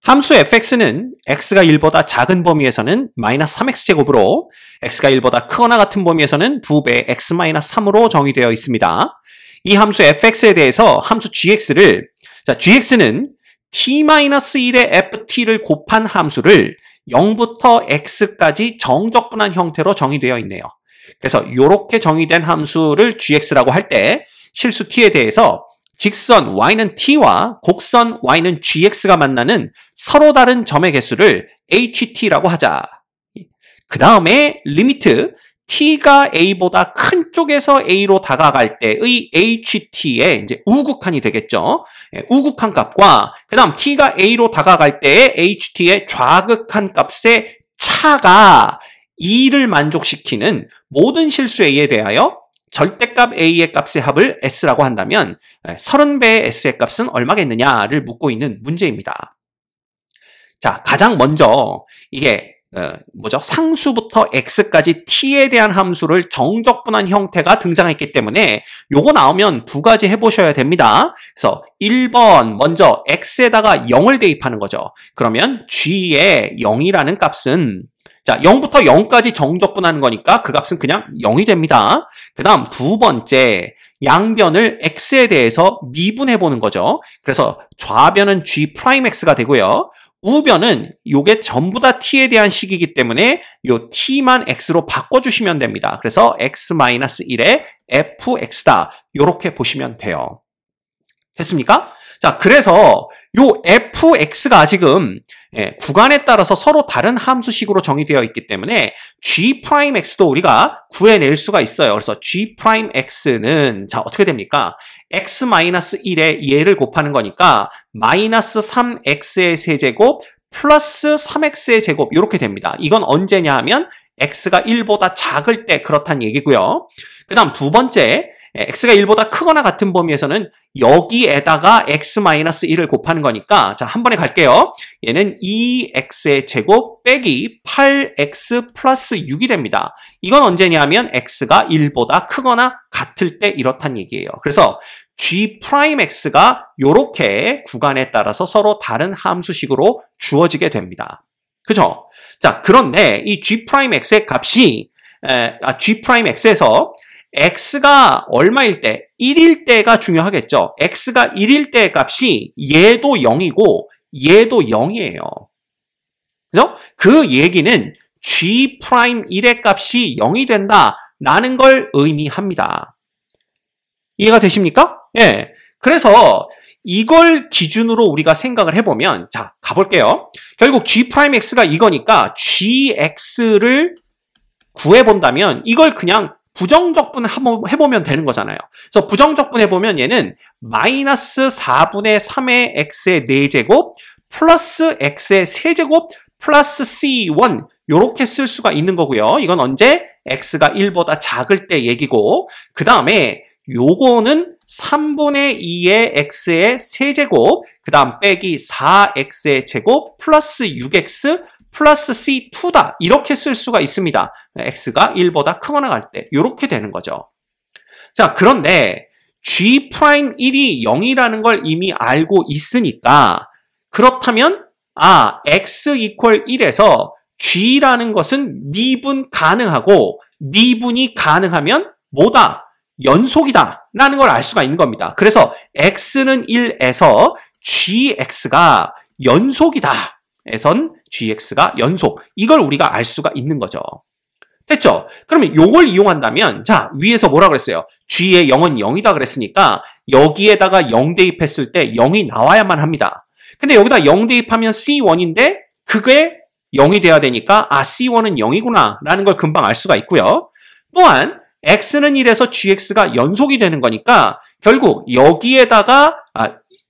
함수 fx는 x가 1보다 작은 범위에서는 마이너스 3x제곱으로 x가 1보다 크거나 같은 범위에서는 2배 x-3으로 정의되어 있습니다. 이 함수 fx에 대해서 함수 gx를 gx는 t-1의 ft를 곱한 함수를 0부터 x까지 정적분한 형태로 정의되어 있네요. 그래서 이렇게 정의된 함수를 gx라고 할 때 실수 t에 대해서 직선 y는 t와 곡선 y는 gx가 만나는 서로 다른 점의 개수를 ht라고 하자. 그 다음에 리미트 t가 a보다 큰 쪽에서 a로 다가갈 때의 ht의 이제 우극한이 되겠죠. 우극한 값과 그 다음 t가 a로 다가갈 때의 ht의 좌극한 값의 차가 2를 만족시키는 모든 실수 a에 대하여 절대값 a의 값의 합을 s라고 한다면 30배의 s의 값은 얼마겠느냐를 묻고 있는 문제입니다. 자, 가장 먼저 이게 상수부터 x까지 t에 대한 함수를 정적분한 형태가 등장했기 때문에 요거 나오면 두 가지 해보셔야 됩니다. 그래서 1번 먼저 x에다가 0을 대입하는 거죠. 그러면 g의 0이라는 값은 0부터 0까지 정적분하는 거니까 그 값은 그냥 0이 됩니다. 그 다음 두 번째, 양변을 x에 대해서 미분해 보는 거죠. 그래서 좌변은 g'x가 되고요. 우변은 요게 전부 다 t에 대한 식이기 때문에 요 t만 x로 바꿔주시면 됩니다. 그래서 x-1의 fx다. 요렇게 보시면 돼요. 됐습니까? 자, 그래서 요 fx가 지금 구간에 따라서 서로 다른 함수식으로 정의되어 있기 때문에 g'x도 우리가 구해낼 수가 있어요. 그래서 g'x는 자, 어떻게 됩니까? x-1에 얘를 곱하는 거니까 마이너스 3x의 세제곱 플러스 3x의 제곱 이렇게 됩니다. 이건 언제냐 하면 x가 1보다 작을 때 그렇다는 얘기고요. 그 다음 두 번째, x가 1보다 크거나 같은 범위에서는 여기에다가 x-1을 곱하는 거니까 자, 한 번에 갈게요. 얘는 2x의 제곱 빼기 8x 플러스 6이 됩니다. 이건 언제냐면 x가 1보다 크거나 같을 때 이렇단 얘기예요. 그래서 g'x가 요렇게 구간에 따라서 서로 다른 함수식으로 주어지게 됩니다. 그죠? 자, 그런데 이 g'x의 값이 g'x에서 x가 얼마일 때? 1일 때가 중요하겠죠. x가 1일 때의 값이 얘도 0이고 얘도 0이에요. 그죠? 그 얘기는 g'1의 값이 0이 된다라는 걸 의미합니다. 이해가 되십니까? 예. 그래서 이걸 기준으로 우리가 생각을 해보면 자, 가볼게요. 결국 g'x가 이거니까 gx를 구해본다면 이걸 그냥 부정적분 해보면 되는 거잖아요. 그래서 부정적분 해보면 얘는 마이너스 4분의 3의 x의 4제곱 플러스 x의 세제곱 플러스 c1 요렇게 쓸 수가 있는 거고요. 이건 언제? x가 1보다 작을 때 얘기고 그 다음에 요거는 3분의 2의 x의 세제곱 그 다음 빼기 4x의 제곱 플러스 6x 플러스 C2다. 이렇게 쓸 수가 있습니다. x가 1보다 크거나 갈 때 이렇게 되는 거죠. 자, 그런데 g'1이 0이라는 걸 이미 알고 있으니까 그렇다면 x 이퀄 1에서 g라는 것은 미분 가능하고 미분이 가능하면 뭐다? 연속이다 라는 걸 알 수가 있는 겁니다. 그래서 x는 1에서 gx가 연속이다. 에선 gx가 연속. 이걸 우리가 알 수가 있는 거죠. 됐죠? 그러면 요걸 이용한다면 자, 위에서 뭐라 그랬어요? g의 0은 0이다 그랬으니까 여기에다가 0 대입했을 때 0이 나와야만 합니다. 근데 여기다 0 대입하면 c1인데 그게 0이 돼야 되니까 c1은 0이구나 라는 걸 금방 알 수가 있고요. 또한 x는 1에서 gx가 연속이 되는 거니까 결국 여기에다가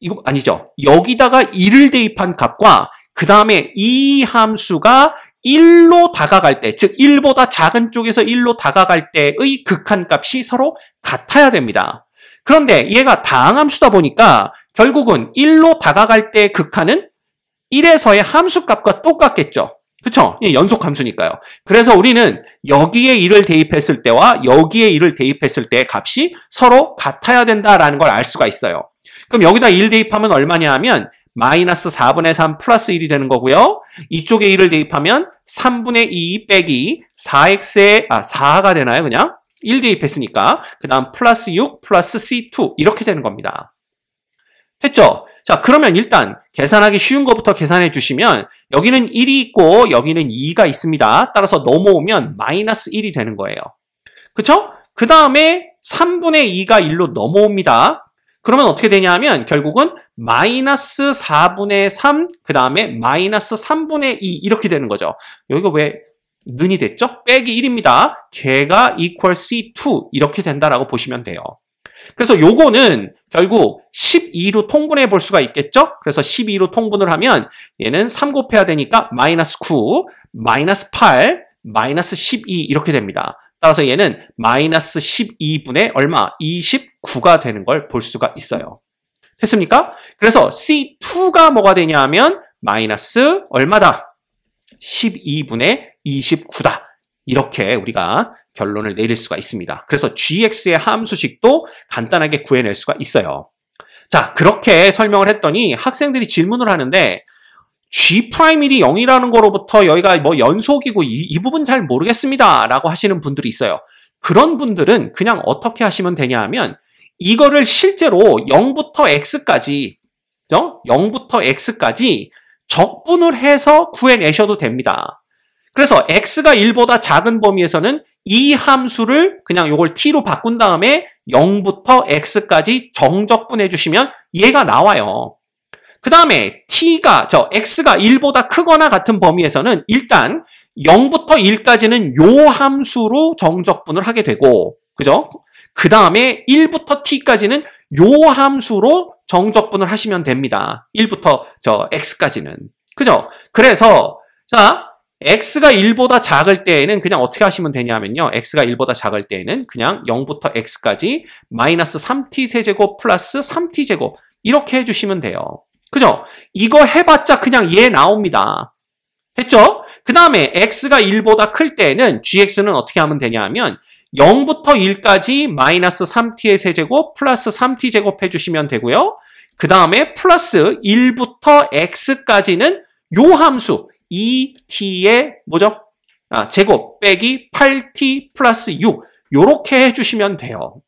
이거 아니죠. 여기다가 1을 대입한 값과 그 다음에 이 함수가 1로 다가갈 때, 즉 1보다 작은 쪽에서 1로 다가갈 때의 극한값이 서로 같아야 됩니다. 그런데 얘가 다항함수다 보니까 결국은 1로 다가갈 때의 극한은 1에서의 함수값과 똑같겠죠. 그쵸? 연속함수니까요. 그래서 우리는 여기에 1을 대입했을 때와 여기에 1을 대입했을 때의 값이 서로 같아야 된다라는 걸 알 수가 있어요. 그럼 여기다 1 대입하면 얼마냐 하면 마이너스 4분의 3 플러스 1이 되는 거고요. 이쪽에 1을 대입하면 3분의 2 빼기 4x의 4가 되나요? 그냥 1 대입했으니까 그 다음 플러스 6 플러스 c2 이렇게 되는 겁니다. 됐죠? 자, 그러면 일단 계산하기 쉬운 것부터 계산해 주시면 여기는 1이 있고 여기는 2가 있습니다. 따라서 넘어오면 마이너스 1이 되는 거예요. 그쵸? 그 다음에 3분의 2가 1로 넘어옵니다. 그러면 어떻게 되냐 하면 결국은 마이너스 4분의 3, 그 다음에 마이너스 3분의 2 이렇게 되는 거죠. 여기가 왜 는이 됐죠? 빼기 1입니다. 걔가 equal C2 이렇게 된다라고 보시면 돼요. 그래서 요거는 결국 12로 통분해 볼 수가 있겠죠? 그래서 12로 통분을 하면 얘는 3 곱해야 되니까 마이너스 9, 마이너스 8, 마이너스 12 이렇게 됩니다. 따라서 얘는 마이너스 12분의 얼마? 29가 되는 걸 볼 수가 있어요. 됐습니까? 그래서 C2가 뭐가 되냐 하면 마이너스 얼마다? 12분의 29다. 이렇게 우리가 결론을 내릴 수가 있습니다. 그래서 gx의 함수식도 간단하게 구해낼 수가 있어요. 자, 그렇게 설명을 했더니 학생들이 질문을 하는데 G'1이 0이라는 거로부터 여기가 뭐 연속이고 이 부분 잘 모르겠습니다 라고 하시는 분들이 있어요. 그런 분들은 그냥 어떻게 하시면 되냐 하면 이거를 실제로 0부터 x까지 0부터 x까지 적분을 해서 구해내셔도 됩니다. 그래서 x가 1보다 작은 범위에서는 이 함수를 그냥 요걸 t로 바꾼 다음에 0부터 x까지 정적분해 주시면 얘가 나와요. 그 다음에 x가 1보다 크거나 같은 범위에서는 일단 0부터 1까지는 요 함수로 정적분을 하게 되고, 그죠? 그 다음에 1부터 t까지는 요 함수로 정적분을 하시면 됩니다. 1부터 x까지는. 그죠? 그래서, 자, x가 1보다 작을 때에는 그냥 어떻게 하시면 되냐면요. x가 1보다 작을 때에는 그냥 0부터 x까지 마이너스 3t 세제곱 플러스 3t 제곱 이렇게 해주시면 돼요. 그죠? 이거 해봤자 그냥 얘 나옵니다. 됐죠? 그 다음에 x가 1보다 클 때에는 gx는 어떻게 하면 되냐 하면 0부터 1까지 마이너스 3t의 세제곱 플러스 3t 제곱 해주시면 되고요. 그 다음에 플러스 1부터 x까지는 요 함수 2t의 뭐죠? 제곱 빼기 8t 플러스 6 요렇게 해주시면 돼요.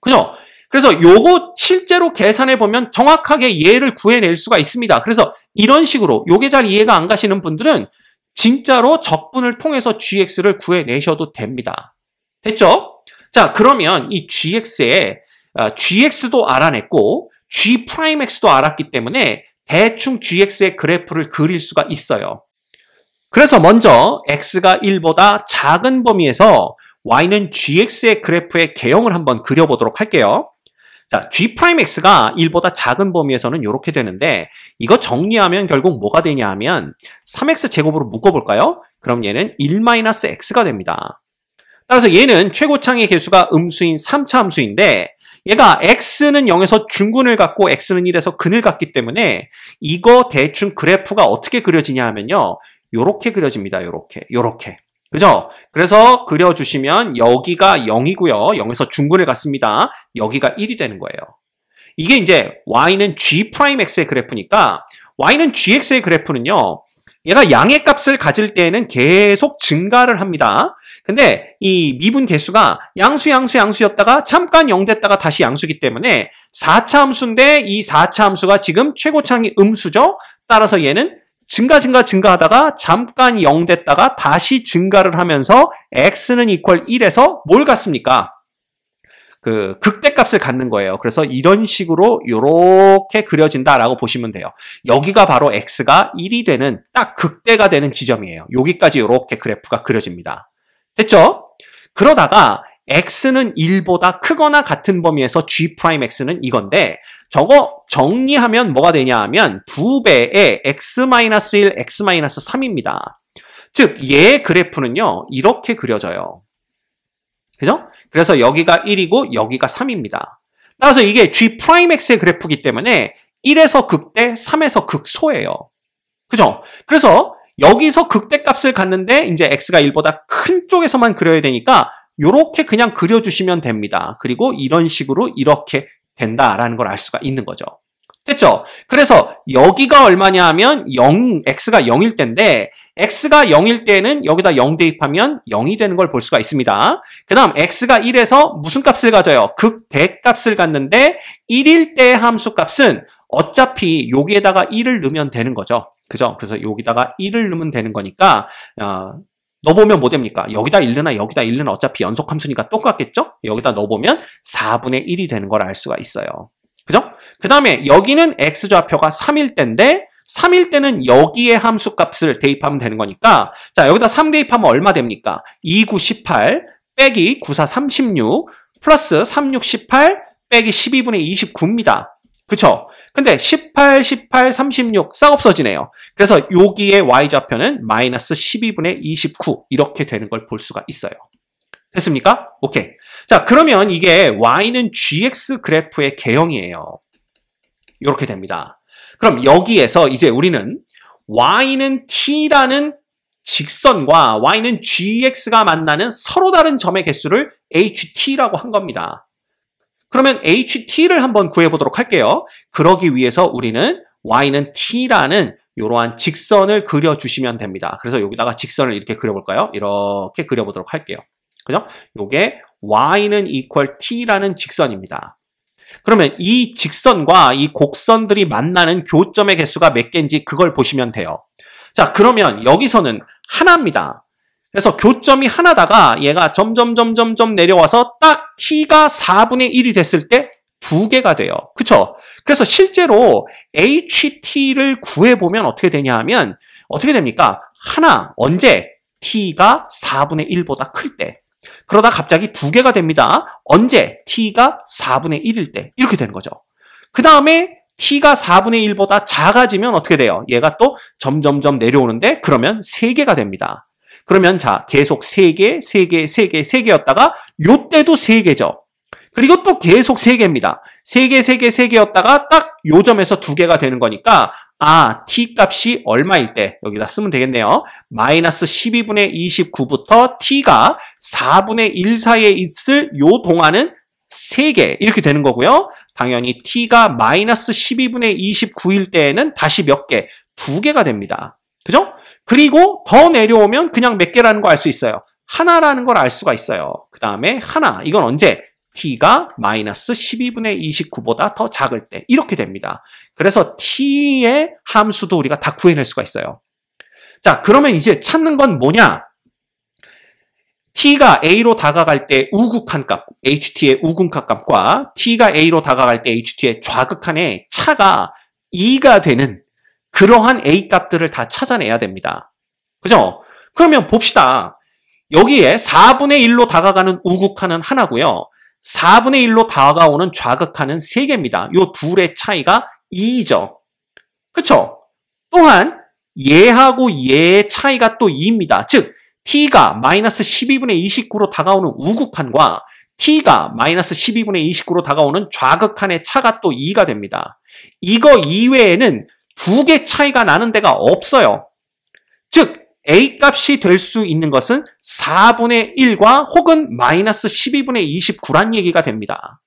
그죠? 그래서 요거 실제로 계산해보면 정확하게 얘를 구해낼 수가 있습니다. 그래서 이런 식으로 요게 잘 이해가 안 가시는 분들은 진짜로 적분을 통해서 gx를 구해내셔도 됩니다. 됐죠? 자, 그러면 이 gx도 알아냈고 g'x도 알았기 때문에 대충 gx의 그래프를 그릴 수가 있어요. 그래서 먼저 x가 1보다 작은 범위에서 y는 gx의 그래프의 개형을 한번 그려보도록 할게요. 자, g'x가 1보다 작은 범위에서는 이렇게 되는데 이거 정리하면 결국 뭐가 되냐 하면 3x 제곱으로 묶어볼까요? 그럼 얘는 1-x가 됩니다. 따라서 얘는 최고창의 개수가 음수인 3차 함수인데 얘가 x는 0에서 중근을 갖고 x는 1에서 근을 갖기 때문에 이거 대충 그래프가 어떻게 그려지냐 하면요. 요렇게 그려집니다. 요렇게. 그죠? 그래서 그려주시면 여기가 0이고요. 0에서 중근을 갖습니다. 여기가 1이 되는 거예요. 이게 이제 y는 g'x의 그래프니까 y는 gx의 그래프는요. 얘가 양의 값을 가질 때에는 계속 증가를 합니다. 근데 이 미분 개수가 양수였다가 잠깐 0 됐다가 다시 양수기 때문에 4차 함수인데 이 4차 함수가 지금 최고창이 음수죠. 따라서 얘는 증가하다가 잠깐 0 됐다가 다시 증가를 하면서 x는 equal 1에서 뭘 갖습니까? 그 극대값을 갖는 거예요. 그래서 이런 식으로 이렇게 그려진다라고 보시면 돼요. 여기가 바로 x가 1이 되는 딱 극대가 되는 지점이에요. 여기까지 이렇게 그래프가 그려집니다. 됐죠? 그러다가 x는 1보다 크거나 같은 범위에서 g'x는 이건데 저거 정리하면 뭐가 되냐 하면 2배의 x-1, x-3입니다. 즉, 얘의 그래프는요, 이렇게 그려져요. 그죠? 그래서 여기가 1이고 여기가 3입니다. 따라서 이게 g'x의 그래프이기 때문에 1에서 극대, 3에서 극소예요. 그죠? 그래서 여기서 극대값을 갖는데 이제 x가 1보다 큰 쪽에서만 그려야 되니까 이렇게 그냥 그려주시면 됩니다. 그리고 이런 식으로 이렇게 된다라는 걸 알 수가 있는 거죠. 됐죠? 그래서 여기가 얼마냐 하면 x가 0일 때인데 x가 0일 때는 여기다 0 대입하면 0이 되는 걸 볼 수가 있습니다. 그 다음 x가 1에서 무슨 값을 가져요? 극 100값을 갖는데 1일 때의 함수 값은 어차피 여기에다가 1을 넣으면 되는 거죠. 그죠? 그래서 여기다가 1을 넣으면 되는 거니까 넣어보면 뭐 됩니까? 여기다 1 넣으나 여기다 1 넣으나 어차피 연속 함수니까 똑같겠죠? 여기다 넣어보면 4분의 1이 되는 걸 알 수가 있어요. 그죠? 그 다음에 여기는 x좌표가 3일 때인데 3일 때는 여기에 함수 값을 대입하면 되는 거니까 자 여기다 3 대입하면 얼마 됩니까? 2, 9, 18 빼기 9, 4, 36 플러스 3, 6, 18 빼기 12분의 29입니다. 그쵸? 근데 18, 18, 36 싹 없어지네요. 그래서 여기에 y좌표는 마이너스 12분의 29 이렇게 되는 걸 볼 수가 있어요. 됐습니까? 오케이. 자, 그러면 이게 y는 gx 그래프의 개형이에요. 이렇게 됩니다. 그럼 여기에서 이제 우리는 y는 t라는 직선과 y는 gx가 만나는 서로 다른 점의 개수를 ht라고 한 겁니다. 그러면 ht를 한번 구해보도록 할게요. 그러기 위해서 우리는 y는 t라는 이러한 직선을 그려주시면 됩니다. 그래서 여기다가 직선을 이렇게 그려볼까요? 이렇게 그려보도록 할게요. 그죠? 요게 y는 equal t라는 직선입니다. 그러면 이 직선과 이 곡선들이 만나는 교점의 개수가 몇 개인지 그걸 보시면 돼요. 자, 그러면 여기서는 하나입니다. 그래서 교점이 하나다가 얘가 점점 내려와서 딱 t가 4분의 1이 됐을 때 2개가 돼요. 그쵸? 그래서 실제로 ht를 구해보면 어떻게 되냐 하면 어떻게 됩니까? 하나, 언제? t가 4분의 1보다 클 때. 그러다 갑자기 2개가 됩니다. 언제? t가 4분의 1일 때. 이렇게 되는 거죠. 그 다음에 t가 4분의 1보다 작아지면 어떻게 돼요? 얘가 또 점점 내려오는데 그러면 3개가 됩니다. 그러면 자 계속 3개, 3개, 3개, 3개였다가 요때도 3개죠. 그리고 또 계속 3개입니다. 3개, 3개, 3개였다가 딱 요 점에서 2개가 되는 거니까 t 값이 얼마일 때 여기다 쓰면 되겠네요. 마이너스 12분의 29부터 t가 4분의 1 사이에 있을 요 동안은 3개 이렇게 되는 거고요. 당연히 t가 마이너스 12분의 29일 때에는 다시 몇 개? 2개가 됩니다. 그죠? 그리고 더 내려오면 그냥 몇 개라는 거 알 수 있어요. 하나라는 걸 알 수가 있어요. 그 다음에 하나. 이건 언제? t가 마이너스 12분의 29보다 더 작을 때. 이렇게 됩니다. 그래서 t의 함수도 우리가 다 구해낼 수가 있어요. 자, 그러면 이제 찾는 건 뭐냐? t가 a로 다가갈 때 우극한 값, ht의 우극한 값과 t가 a로 다가갈 때 ht의 좌극한의 차가 2가 되는 그러한 a 값들을 다 찾아내야 됩니다. 그죠? 그러면 봅시다. 여기에 4분의 1로 다가가는 우극한은 하나고요. 4분의 1로 다가오는 좌극한은 3개입니다. 요 둘의 차이가 2죠. 그쵸? 또한 얘하고 얘의 차이가 또 2입니다. 즉 t가 마이너스 12분의 29로 다가오는 우극한과 t가 마이너스 12분의 29로 다가오는 좌극한의 차가 또 2가 됩니다. 이거 이외에는 2개 차이가 나는 데가 없어요. 즉 a 값이 될 수 있는 것은 4분의 1과 혹은 마이너스 12분의 29란 얘기가 됩니다.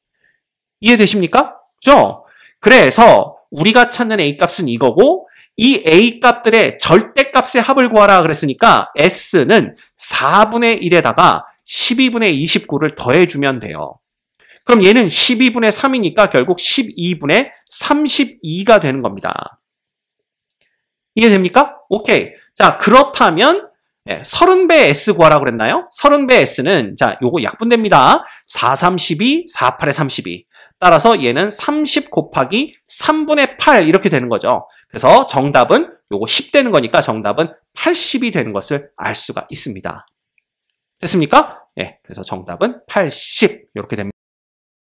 이해되십니까? 그죠? 그래서 우리가 찾는 a 값은 이거고 이 a 값들의 절대값의 합을 구하라 그랬으니까 s는 4분의 1에다가 12분의 29를 더해주면 돼요. 그럼 얘는 12분의 3이니까 결국 12분의 32가 되는 겁니다. 이해됩니까? 오케이. 자, 그렇다면 30배 S 구하라고 그랬나요? 30배 S는 자, 요거 약분됩니다. 4, 32, 4, 8에 32. 따라서 얘는 30 곱하기 3분의 8 이렇게 되는 거죠. 그래서 정답은 요거 10 되는 거니까 정답은 80이 되는 것을 알 수가 있습니다. 됐습니까? 그래서 정답은 80 이렇게 됩니다.